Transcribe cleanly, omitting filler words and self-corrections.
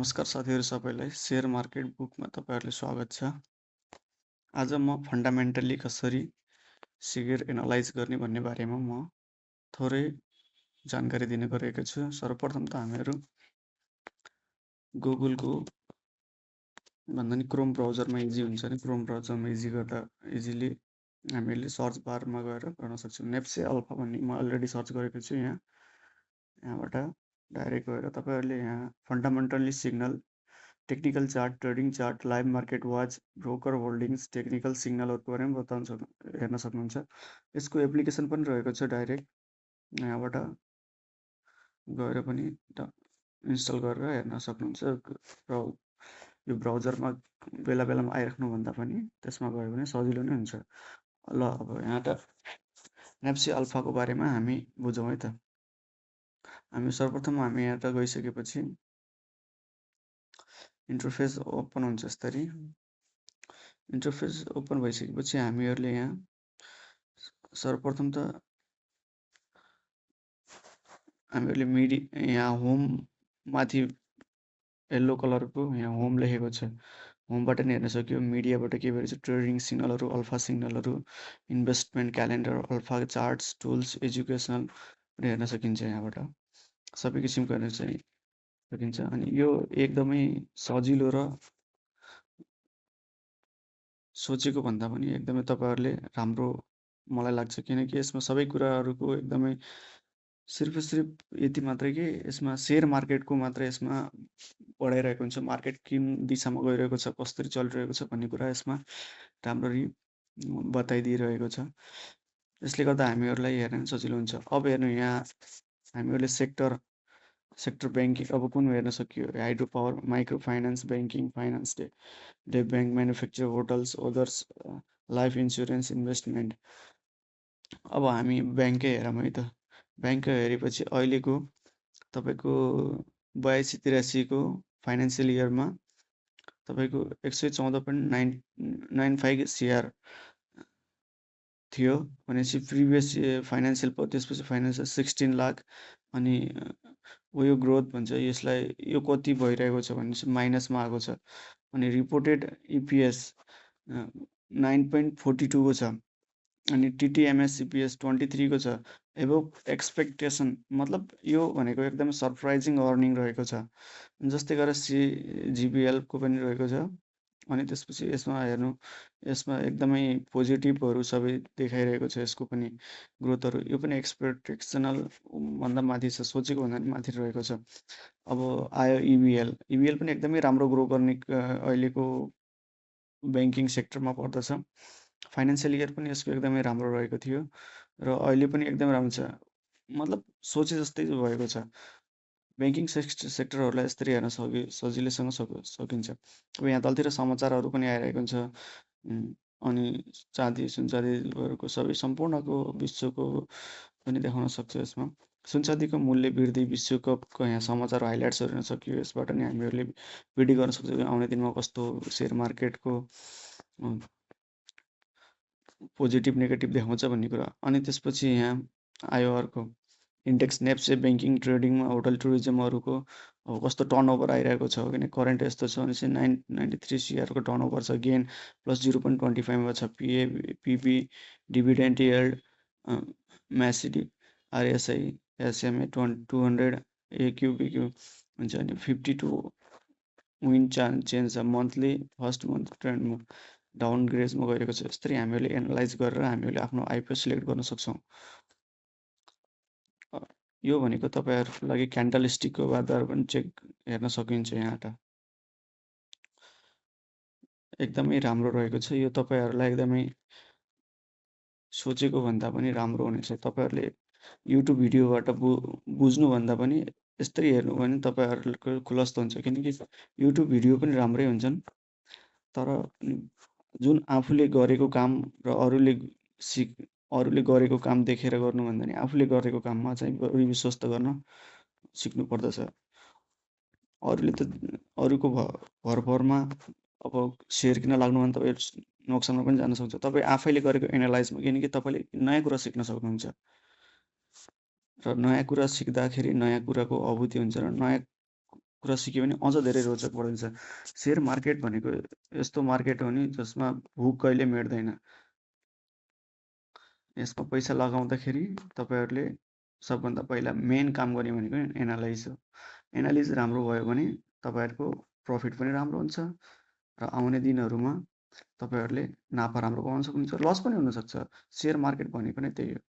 नमस्कार साथीहरू सबैलाई सेयर मार्केट बुकमा तपाईँहरूले स्वागत छ। आज म फन्डामेन्टल्ली कसरी सेयर एनालाइज गर्ने भन्ने बारेमा म थोरै जानकारी दिन गएको छु। सर्वप्रथम त हामीहरू गुगलको भन्दा नि क्रोम ब्राउजरमा इजी हुन्छ नि, क्रोम ब्राउजरमा इजिली हामीले सर्च बारमा गएर गर्न सक्छौँ। नेप्से अल्फा भन्ने म अलरेडी सर्च गरेको छु। यहाँबाट डाइरेक्ट गएर तपाईँहरूले यहाँ fundamentally signal, technical chart, trading chart, live market watch, broker holdings, technical सिग्नलहरूको बारेमा हेर्न सक्नुहुन्छ। यसको एप्लिकेसन पनि रहेको छ। डाइरेक्ट यहाँबाट गएर पनि इन्स्टल गरेर हेर्न सक्नुहुन्छ। यो ब्राउजरमा बेला बेलामा आइराख्नुभन्दा पनि त्यसमा गयो भने सजिलो नै हुन्छ। ल अब यहाँ त नेप्से अल्फाको बारेमा हामी बुझौँ है त। सर्वप्रथम हामी यहाँ त गइसकेपछि इन्टरफेस ओपन हुन्छ। यसरी इन्टरफेस ओपन भइसकेपछि हामीहरूले यहाँ सर्वप्रथम त हामीहरूले यहाँ होम माथि येल्लो कलरको यहाँ होम लेखेको छ। होमबाट नि हेर्न सक्यो। मिडियाबाट के भइरहेछ, ट्रेडिङ सिग्नलहरू, अल्फा सिग्नलहरू, investment calendar, alpha charts, tools, educational पनि हेर्न सकिन्छ। यहाँबाट सबै किसिमको हेर्न सकिन्छ। अनि यो एकदमै सजिलो र सोचेको भन्दा पनि एकदमै तपाईँहरूले राम्रो मलाई लाग्छ। किनकि यसमा सबै कुराहरूको एकदमै सिर्फ यति मात्रै कि यसमा सेयर मार्केटको मात्रै यसमा बढाइरहेको हुन्छ। मार्केट कुन दिशामा गइरहेको छ, कसरी चलिरहेको छ भन्ने कुरा यसमा राम्ररी बताइदिइरहेको छ। यसले गर्दा हामीहरूलाई हेर्न सजिलो हुन्छ। अब हेर्नु, यहाँ हामीहरूले सेक्टर ब्याङ्किङ अब कुन हेर्न सकियो। Hydro power, micro finance, banking, finance, day bank, manufacture, hotels, others, life insurance, investment. अब हामी ब्याङ्कै हेरौँ है त। ब्याङ्क हेरेपछि अहिलेको तपाईँको 82-83को फाइनेन्सियल इयरमा तपाईँको 114.95 CR थियो भनेपछि प्रिभियस फाइनेन्सियल त्यसपछि फाइनेन्सियल 16 लाख। अनि यो ग्रोथ भन्छ यसलाई, यो कति भइरहेको छ भनेपछि माइनसमा आएको छ। अनि रिपोर्टेड इपिएस 9.42 को छ। अनि टिटिएमएस इपिएस 23 को छ। एबोभ एक्सपेक्टेसन, मतलब यो भनेको एकदमै सरप्राइजिङ अर्निङ रहेको छ। जस्तै गरेर जिबिएलको पनि रहेको छ। अनि त्यसपछि यसमा हेर्नु, यसमा एकदमै पोजिटिभहरू सबै देखाइरहेको छ। यसको पनि ग्रोथहरू, यो पनि एक्सपेक्टेसनल भन्दा माथि छ, सोचेको भन्दा पनि माथि रहेको छ। अब आयो इबिएल पनि एकदमै राम्रो ग्रो गर्ने अहिलेको ब्याङ्किङ सेक्टरमा पर्दछ। फाइनेन्सियल इयर पनि यसको एकदमै राम्रो रहेको थियो र अहिले पनि एकदमै राम्रो छ। मतलब सोचे जस्तै भएको छ। ब्याङ्किङ सेक्टरहरूलाई यसरी हेर्न सजिलैसँग सकिन्छ। अब यहाँ तलतिर समाचारहरू पनि आइरहेको हुन्छ। अनि चाँदी, सुनचाँदीहरूको सबै सम्पूर्णको विश्वको पनि देखाउन सक्छ। यसमा सुनचाँदीको मूल्य वृद्धि, विश्वकपको यहाँ समाचार हाइलाइट्सहरू हेर्न सकियो। यसबाट नि हामीहरूले प्रिडिक्ट गर्न सक्छौँ आउने दिनमा कस्तो सेयर मार्केटको पोजिटिभ नेगेटिभ देखाउँछ भन्ने कुरा। अनि त्यसपछि यहाँ आयो अर्को इन्डेक्स, नेप्से ब्याङ्किङ, ट्रेडिङमा, होटल, टुरिज्महरूको अब कस्तो टर्नओभर आइरहेको छ। किन करेन्ट यस्तो छ भने चाहिँ 993 CR को टर्नओभर छ। गेन प्लस 0.25 छ। PB, dividend yield, MACD, RSI, SMA 200, एक्युबिक्यू हुन्छ। अनि 52 विन चेन्ज छ। मन्थली फर्स्ट मन्थ ट्रेन्डमा डाउनग्रेडमा गइरहेको छ। यसरी हामीहरूले एनालाइज गरेर हामीहरूले आफ्नो आइपिओ सिलेक्ट गर्न सक्छौँ। यो भनेको तपाईँहरूको लागि क्यान्डल स्टिकको आधार पनि चेक हेर्न सकिन्छ। यहाँ त एकदमै राम्रो रहेको छ। यो तपाईँहरूलाई एकदमै सोचेको भन्दा पनि राम्रो हुनेछ। तपाईँहरूले युट्युब भिडियोबाट बुझ्नुभन्दा पनि यस्तै हेर्नु भने तपाईँहरूको खुलस्त हुन्छ। किनकि युट्युब भिडियो पनि राम्रै हुन्छन्, तर जुन आफूले गरेको काम र अरूले गरेको काम देखेर गर्नुभन्दा नि आफूले गरेको काममा चाहिँ बढी विश्वास गर्न सिक्नु पर्दछ। अरूले त अरूको भरमा अब सेयर किन लाग्नु भने तपाईँ नोक्सानमा पनि जान सक्छ। तपाईँ आफैले गरेको एनालाइजमा, किनकि तपाईँले नयाँ कुरा सिक्न सक्नुहुन्छ र नयाँ कुरा सिक्दाखेरि नयाँ कुराको अनुभूति हुन्छ र नयाँ कुरा सिक्यो भने अझ धेरै रोचक बढिन्छ। सेयर मार्केट भनेको यस्तो मार्केट हो नि जसमा भुक कहिले मेट्दैन। यसमा पैसा लगाउँदाखेरि तपाईँहरूले सबभन्दा पहिला मेन काम गर्ने भनेको एनालाइज हो। एनालाइज राम्रो भयो भने तपाईँहरूको प्रफिट पनि राम्रो हुन्छ र आउने दिनहरूमा तपाईँहरूले नाफा राम्रो कमाउन सक्नुहुन्छ, लस पनि हुनसक्छ। सेयर मार्केट भनेको नै त्यही हो।